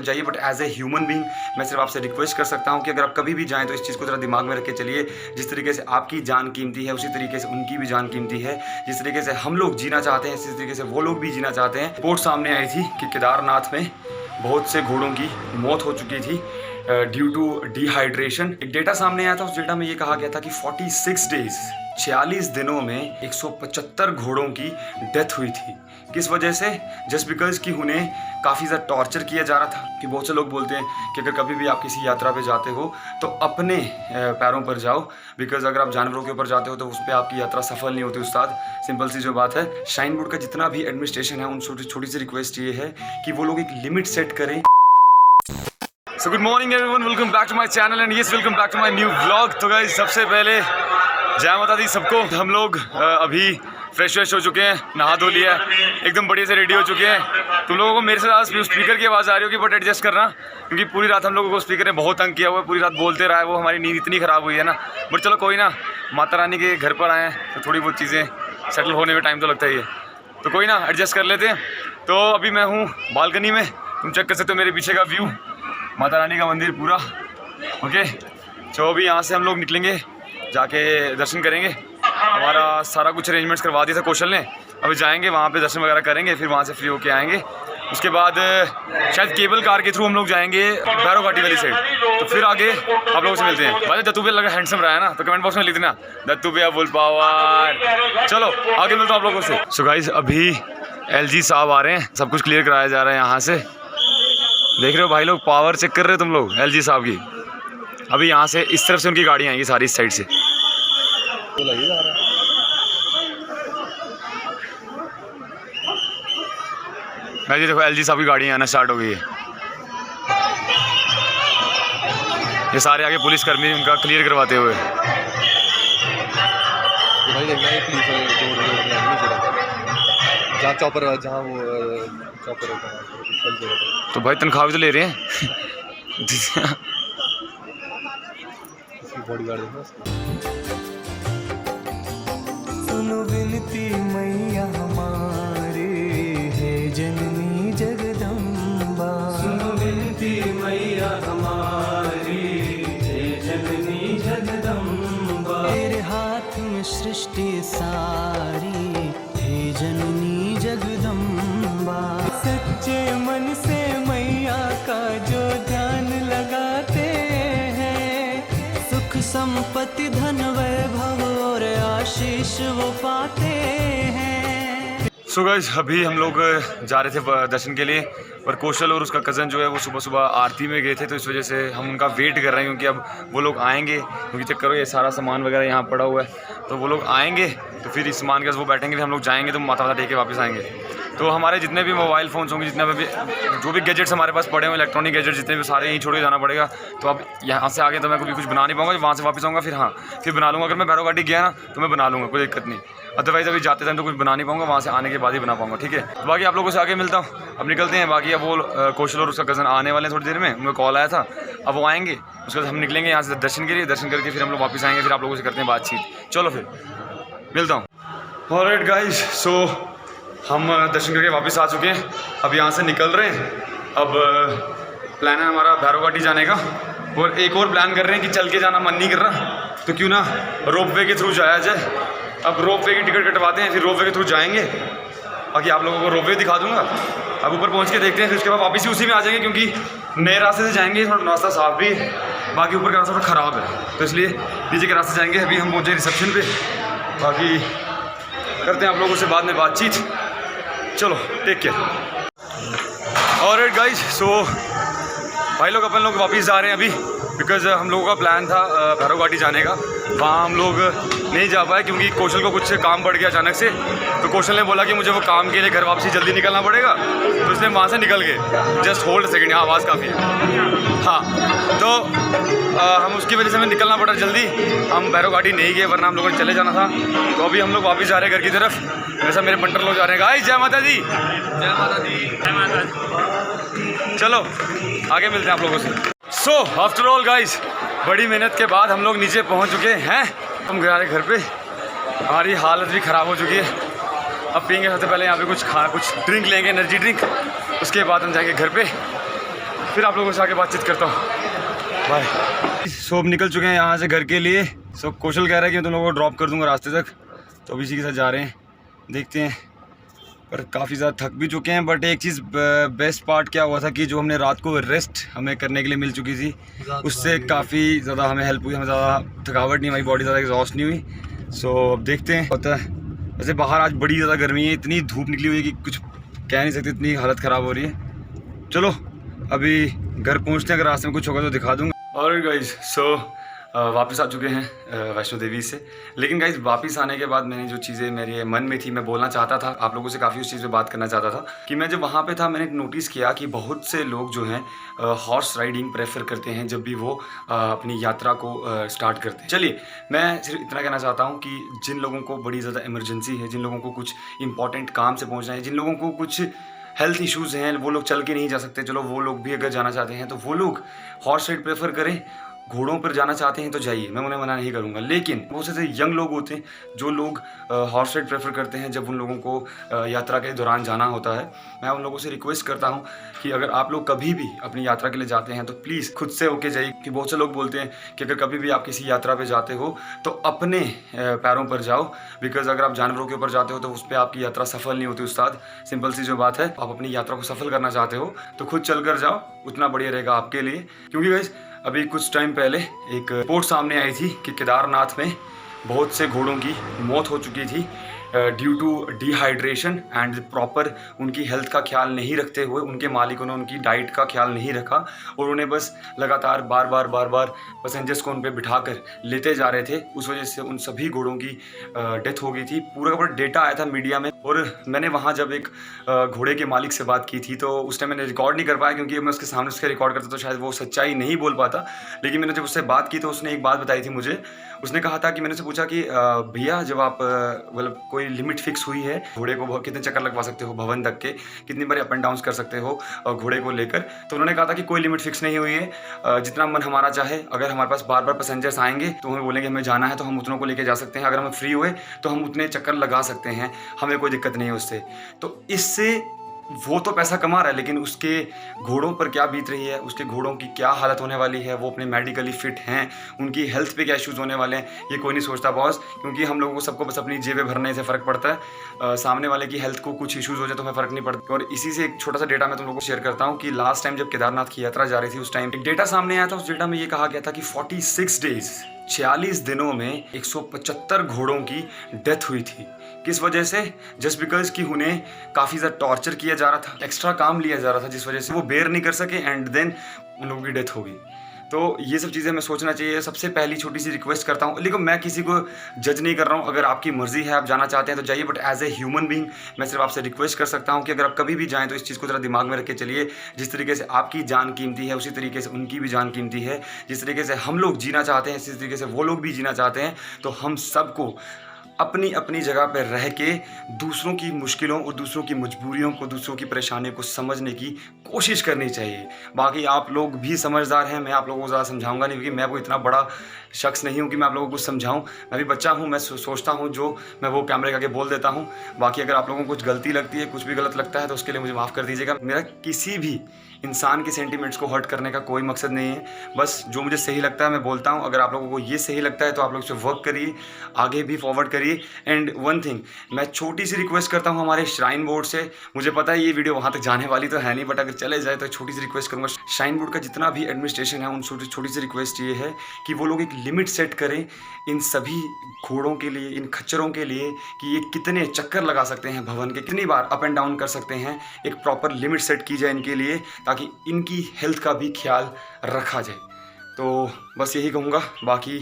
जाइए, but as a human being मैं सिर्फ आपसे रिक्वेस्ट कर सकता हूँ कि अगर आप कभी भी जाएँ तो इस चीज़ को ज़रा दिमाग में रख के चलिए। जिस तरीके से आपकी जान कीमती है, उसी तरीके से उनकी भी जान कीमती है। जिस तरीके से हम लोग जीना चाहते हैं, इसी तरीके से वो लोग भी जीना चाहते हैं। रिपोर्ट सामने आई थी कि केदारनाथ में बहुत से घोड़ों की मौत हो चुकी थी ड्यू टू डिहाइड्रेशन। एक डेटा सामने आया था, उस डेटा में ये कहा गया था कि 46 डेज 46 दिनों में 175 घोड़ों की डेथ हुई थी। किस वजह से? जस्ट बिकॉज कि उन्हें काफ़ी ज़्यादा टॉर्चर किया जा रहा था। कि बहुत से लोग बोलते हैं कि अगर कभी भी आप किसी यात्रा पे जाते हो तो अपने पैरों पर जाओ, बिकॉज अगर आप जानवरों के ऊपर जाते हो तो उस पर आपकी यात्रा सफल नहीं होती उस्ताद। सिंपल सी जो बात है, श्राइन बोर्ड का जितना भी एडमिनिस्ट्रेशन है, उन छोटी सी रिक्वेस्ट ये है कि वो लोग एक लिमिट सेट करें। So good morning everyone, welcome back to my channel and yes welcome back to my new vlog. तो गाइस सबसे पहले जय माता दी सबको। हम लोग अभी फ्रेश हो चुके हैं, नहा धो लिया है, एकदम बढ़िया से रेडी हो चुके हैं। तुम लोगों को मेरे से स्पीकर की आवाज़ आ रही होगी, बट एडजस्ट करना, क्योंकि पूरी रात हम लोगों को स्पीकर ने बहुत तंग किया हुआ है। पूरी रात बोलते रहा है वो, हमारी नींद इतनी ख़राब हुई है ना। बट चलो कोई ना, माता रानी के घर पर आए हैं तो थोड़ी बहुत चीज़ें सेटल होने में टाइम तो लगता ही है, तो कोई ना एडजस्ट कर लेते हैं। तो अभी मैं हूँ बालकनी में, तुम चेक कर सकते हो मेरे पीछे का व्यू, माता रानी का मंदिर पूरा। ओके, तो अभी यहाँ से हम लोग निकलेंगे, जाके दर्शन करेंगे। हमारा सारा कुछ अरेंजमेंट्स करवा दिया था कौशल ने। अभी जाएंगे वहाँ पे, दर्शन वगैरह करेंगे, फिर वहाँ से फ्री होके आएंगे। उसके बाद शायद केबल कार के थ्रू हम लोग जाएंगे भैरव घाटी वाली साइड। तो फिर आगे आप लोगों से मिलते हैं। भाई दत्तू भैया लगा हैंडसम रहा है ना, तो कमेंट बॉक्स में लिख देना दत्तू भैया फुल पावर। चलो आगे मिलता हूँ आप लोगों से। सो गाइस अभी LG साहब आ रहे हैं, सब कुछ क्लियर कराया जा रहा है यहाँ से। देख रहे हो भाई लोग, पावर चेक कर रहे हो तुम लोग LG साहब की। अभी यहाँ से इस तरफ से उनकी गाड़ियाँ आएंगी सारी, इस साइड से। जी देखो LG साहब की गाड़ियाँ आना स्टार्ट हो गई है। ये सारे आगे पुलिस कर्मी उनका क्लियर करवाते हुए। भाई देखना है पुलिस जहाँ चॉपर, जहाँ वो चॉपर होता है। तो भाई तनख्वाह भी तो ले रहे हैं। बॉडी गार्ड देखना। सुनो विनती मैया हमारे, है जननी जगदम्बा। सुनो विनती मैया हमारी, है जननी जगदम्बा। तेरे हाथ में सृष्टि सारी, हे जननी जगदम्बा। सच्चे मन से मैया का जो ध्यान लगाते हैं, सुख संपत्ति धन वैभव और आशीष वो पाते हैं। सो गाइस अभी हम लोग जा रहे थे दर्शन के लिए, पर कौशल और उसका कज़न जो है वो सुबह सुबह आरती में गए थे, तो इस वजह से हम उनका वेट कर रहे हैं, क्योंकि अब वो लोग आएंगे। क्योंकि चेक करो ये सारा सामान वगैरह यहाँ पड़ा हुआ है, तो वो लोग आएंगे तो फिर इस सामान के साथ वो बैठेंगे, फिर हम लोग जाएंगे तो माथा वाथा टेक के वापस आएंगे। तो हमारे जितने भी मोबाइल फ़ोन्स होंगे, जितने भी जो भी गैजेट्स हमारे पास पड़े हुए, इलेक्ट्रॉनिक गैजेट्स जितने भी, सारे यहीं छोड़ के जाना पड़ेगा। तो अब यहाँ से आगे तो मैं कभी कुछ बना नहीं पाऊँगा, वहाँ से वापस आऊँगा फिर फिर बना लूँगा। अगर मैं भैरव घाटी गया ना तो मैं बना लूँगा, कोई दिक्कत नहीं। अदरवाइज़ अभी जाते टाइम तो कुछ बना नहीं पाऊँगा, वहाँ से आने के बाद ही बना पाऊँगा, ठीक है। तो बाकी आप लोगों से आगे मिलता हूँ, अब निकलते हैं। बाकी अब वो कौशल और उसका कज़न आने वाले हैं थोड़ी देर में, उनका कॉल आया था, अब वो आएंगे। उसके बाद हम निकलेंगे यहाँ से दर्शन के लिए, दर्शन करके फिर हम लोग वापस आएंगे, फिर आप लोगों से करते हैं बातचीत। चलो फिर मिलता हूँ। ऑलराइट गाइस, सो हम दर्शन करके वापस आ चुके हैं, अब यहाँ से निकल रहे हैं। अब प्लान है हमारा भैरव घाटी जाने का, और एक और प्लान कर रहे हैं कि चल के जाना मन नहीं कर रहा, तो क्यों ना रोपवे के थ्रू जाया जाए। अब रोपवे की टिकट कटवाते हैं, फिर रोपवे के थ्रू जाएंगे। बाकी आप लोगों को रोपवे दिखा दूंगा। अब ऊपर पहुंच के देखते हैं, फिर उसके बाद वापस ही उसी में आ जाएंगे, क्योंकि नए रास्ते से जाएंगे, थोड़ा रास्ता साफ भी है, बाकी ऊपर का रास्ता थोड़ा ख़राब है, तो इसलिए नीचे के रास्ते जाएंगे। अभी हम पहुँचे रिसेप्शन पे, बाकी करते हैं आप लोगों से बाद में बातचीत। चलो टेक केयर। ऑलराइट गाइस, सो भाई लोग अपन लोग वापस जा रहे हैं अभी, बिकॉज़ हम लोगों का प्लान था भैरव घाटी जाने का। वहाँ हम लोग नहीं जा पाए क्योंकि कौशल को कुछ काम पड़ गया अचानक से। तो कौशल ने बोला कि मुझे वो काम के लिए घर वापसी जल्दी निकलना पड़ेगा, तो इसलिए वहाँ से निकल गए। जस्ट होल्ड सेकेंड, यहाँ आवाज़ काफ़ी है। हाँ, तो हम उसकी वजह से हमें निकलना पड़ा जल्दी। हम भैरव घाटी नहीं गए, वरना हम लोगों ने चले जाना था। तो अभी हम लोग वापस जा रहे हैं घर की तरफ। वैसा मेरे बंटर लोग जा रहे हैं। गाइस जय माता दी, जय माता दी, जय माता दी। चलो आगे मिलते हैं आप लोगों से। सो आफ्टर ऑल गाइस, बड़ी मेहनत के बाद हम लोग नीचे पहुंच चुके हैं। हम गए घर पे, हमारी हालत भी ख़राब हो चुकी है। अब पियेंगे सबसे पहले यहाँ पे कुछ ड्रिंक लेंगे, एनर्जी ड्रिंक। उसके बाद हम जाएंगे घर पे। फिर आप लोगों से आके बातचीत करता हूँ। बाय। सो अब निकल चुके हैं यहाँ से घर के लिए। सो कौशल कह रहा है कि मैं तुम लोगों को ड्रॉप कर दूँगा रास्ते तक, तो अभी इसी के साथ जा रहे हैं, देखते हैं। पर काफ़ी ज़्यादा थक भी चुके हैं। बट एक चीज़ बेस्ट पार्ट क्या हुआ था कि जो हमने रात को रेस्ट हमें करने के लिए मिल चुकी थी, उससे काफ़ी ज़्यादा हमें हेल्प हुई, हमें ज़्यादा थकावट नहीं, हमारी बॉडी ज़्यादा एग्जॉस्ट नहीं हुई। सो अब देखते हैं होता है। वैसे बाहर आज बड़ी ज़्यादा गर्मी है, इतनी धूप निकली हुई है कि कुछ कह नहीं सकते, इतनी हालत ख़राब हो रही है। चलो अभी घर पहुँचते हैं, अगर रास्ते में कुछ होगा तो दिखा दूँगा। और गाइस सो वापस आ चुके हैं वैष्णो देवी से। लेकिन गाइस वापस आने के बाद मैंने जो चीज़ें मेरे मन में थी, मैं बोलना चाहता था, आप लोगों से काफ़ी उस चीज़ पे बात करना चाहता था कि मैं जब वहाँ पे था मैंने नोटिस किया कि बहुत से लोग जो हैं हॉर्स राइडिंग प्रेफर करते हैं जब भी वो अपनी यात्रा को स्टार्ट करते हैं। चलिए मैं सिर्फ इतना कहना चाहता हूँ कि जिन लोगों को बड़ी ज़्यादा इमरजेंसी है, जिन लोगों को कुछ इंपॉर्टेंट काम से पहुँचना है, जिन लोगों को कुछ हेल्थ इश्यूज़ हैं, वो लोग चल के नहीं जा सकते, चलो वो लोग भी अगर जाना चाहते हैं तो वो लोग हॉर्स राइड प्रेफर करें। घोड़ों पर जाना चाहते हैं तो जाइए, मैं उन्हें मना नहीं करूंगा। लेकिन बहुत से यंग लोग होते हैं जो लोग हॉर्स राइड प्रेफर करते हैं जब उन लोगों को यात्रा के दौरान जाना होता है। मैं उन लोगों से रिक्वेस्ट करता हूं कि अगर आप लोग कभी भी अपनी यात्रा के लिए जाते हैं तो प्लीज़ खुद से होके जाइए। कि बहुत से लोग बोलते हैं कि अगर कभी भी आप किसी यात्रा पर जाते हो तो अपने पैरों पर जाओ, बिकॉज अगर आप जानवरों के ऊपर जाते हो तो उस पर आपकी यात्रा सफल नहीं होती उस्ताद। सिंपल सी जो बात है, आप अपनी यात्रा को सफल करना चाहते हो तो खुद चल कर जाओ, उतना बढ़िया रहेगा आपके लिए। क्योंकि गाइस अभी कुछ टाइम पहले एक रिपोर्ट सामने आई थी कि केदारनाथ में बहुत से घोड़ों की मौत हो चुकी थी due to dehydration and proper उनकी हेल्थ का ख्याल नहीं रखते हुए उनके मालिकों ने उनकी डाइट का ख्याल नहीं रखा और उन्हें बस लगातार बार बार पैसेंजर्स को उन पर बिठा कर लेते जा रहे थे। उस वजह से उन सभी घोड़ों की डेथ हो गई थी। पूरा का डेटा आया था मीडिया में। और मैंने वहाँ जब एक घोड़े के मालिक से बात की थी तो उस टाइम मैंने रिकॉर्ड नहीं कर पाया क्योंकि मैं उसके सामने उसके रिकॉर्ड करता तो शायद वो सच्चाई नहीं बोल पाता। लेकिन मैंने जब उससे बात की तो उसने एक बात बताई थी मुझे। उसने कहा था कि मैंने उससे पूछा कि भैया जब आप मतलब कोई लिमिट फिक्स हुई है घोड़े को कितने चक्कर लगवा सकते हो भवन तक के, कितनी बार अप एंड डाउन कर सकते हो घोड़े को लेकर, तो उन्होंने कहा था कि कोई लिमिट फिक्स नहीं हुई है, जितना मन हमारा चाहे। अगर हमारे पास बार बार पैसेंजर्स आएंगे तो हमें बोलेंगे हमें जाना है तो हम उतनों को लेकर जा सकते हैं। अगर हम फ्री हुए तो हम उतने चक्कर लगा सकते हैं, हमें कोई दिक्कत नहीं है उससे। तो इससे वो तो पैसा कमा रहा है लेकिन उसके घोड़ों पर क्या बीत रही है, उसके घोड़ों की क्या हालत होने वाली है, वो अपने मेडिकली फिट हैं, उनकी हेल्थ पे क्या इश्यूज़ होने वाले हैं, ये कोई नहीं सोचता बॉस। क्योंकि हम लोगों को सबको बस अपनी जेबें भरने से फ़र्क पड़ता है, सामने वाले की हेल्थ को कुछ इश्यूज़ हो जाए तो हमें फ़र्क नहीं पड़ता। और इसी से एक छोटा सा डेटा मैं तुम लोगों को शेयर करता हूँ कि लास्ट टाइम जब केदारनाथ की यात्रा जा रही थी उस टाइम एक डेटा सामने आया था। उस डेटा में ये कहा गया था कि 46 डेज 46 दिनों में 175 घोड़ों की डेथ हुई थी। किस वजह से? जस्ट बिकॉज कि उन्हें काफ़ी ज़्यादा टॉर्चर किया जा रहा था, एक्स्ट्रा काम लिया जा रहा था, जिस वजह से वो बेयर नहीं कर सके एंड देन उन लोगों की डेथ हो गई। तो ये सब चीज़ें हमें सोचना चाहिए। सबसे पहली छोटी सी रिक्वेस्ट करता हूँ, लेकिन मैं किसी को जज नहीं कर रहा हूँ। अगर आपकी मर्जी है आप जाना चाहते हैं तो जाइए, but as a human being मैं सिर्फ आपसे रिक्वेस्ट कर सकता हूँ कि अगर आप कभी भी जाएँ तो इस चीज़ को ज़रा दिमाग में रख के चलिए। जिस तरीके से आपकी जान कीमती है उसी तरीके से उनकी भी जान कीमती है। जिस तरीके से हम लोग जीना चाहते हैं इसी तरीके से वो लोग भी जीना चाहते हैं। तो हम सबको अपनी अपनी जगह पर रह के दूसरों की मुश्किलों और दूसरों की मजबूरियों को, दूसरों की परेशानियों को समझने की कोशिश करनी चाहिए। बाकी आप लोग भी समझदार हैं, मैं आप लोगों को ज़्यादा समझाऊंगा नहीं क्योंकि मैं कोई इतना बड़ा शख्स नहीं हूं कि मैं आप लोगों को कुछ समझाऊं। मैं भी बच्चा हूं, मैं सोचता हूं जो मैं वो कैमरे के आगे बोल देता हूं। बाकी अगर आप लोगों को कुछ गलती लगती है, कुछ भी गलत लगता है तो उसके लिए मुझे माफ़ कर दीजिएगा। मेरा किसी भी इंसान के सेंटिमेंट्स को हर्ट करने का कोई मकसद नहीं है। बस जो मुझे सही लगता है मैं बोलता हूँ। अगर आप लोगों को ये सही लगता है तो आप लोग इसे वर्क करिए, आगे भी फॉरवर्ड करिए। एंड वन थिंग मैं छोटी सी रिक्वेस्ट करता हूँ हमारे श्राइन बोर्ड से। मुझे पता है ये वीडियो वहाँ तक जाने वाली तो है नहीं, बट अगर चले जाए तो छोटी सी रिक्वेस्ट करूँगा। श्राइन बोर्ड का जितना भी एडमिनिस्ट्रेशन है उन छोटी सी रिक्वेस्ट ये है कि वो लोग एक लिमिट सेट करें इन सभी घोड़ों के लिए, इन खच्चरों के लिए कि ये कितने चक्कर लगा सकते हैं भवन के, कितनी बार अप एंड डाउन कर सकते हैं। एक प्रॉपर लिमिट सेट की जाए इनके लिए ताकि इनकी हेल्थ का भी ख्याल रखा जाए। तो बस यही कहूँगा। बाकी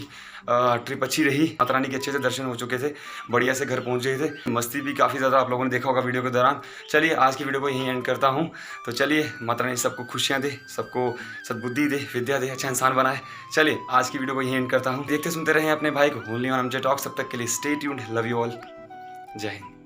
ट्रिप अच्छी रही, माता रानी के अच्छे से दर्शन हो चुके थे, बढ़िया से घर पहुँच गए थे। मस्ती भी काफ़ी ज़्यादा आप लोगों ने देखा होगा वीडियो के दौरान। चलिए आज की वीडियो को यहीं एंड करता हूँ। तो चलिए माता रानी सबको खुशियाँ दे, सबको सद्बुद्धि दे, विद्या दे, अच्छा इंसान बनाए। चलिए आज की वीडियो को यहीं एंड करता हूँ। देखते सुनते रहें अपने भाई को ओनली ऑन एमजे टॉक्स। तब तक के लिए stay tuned, love you all, जय हिंद।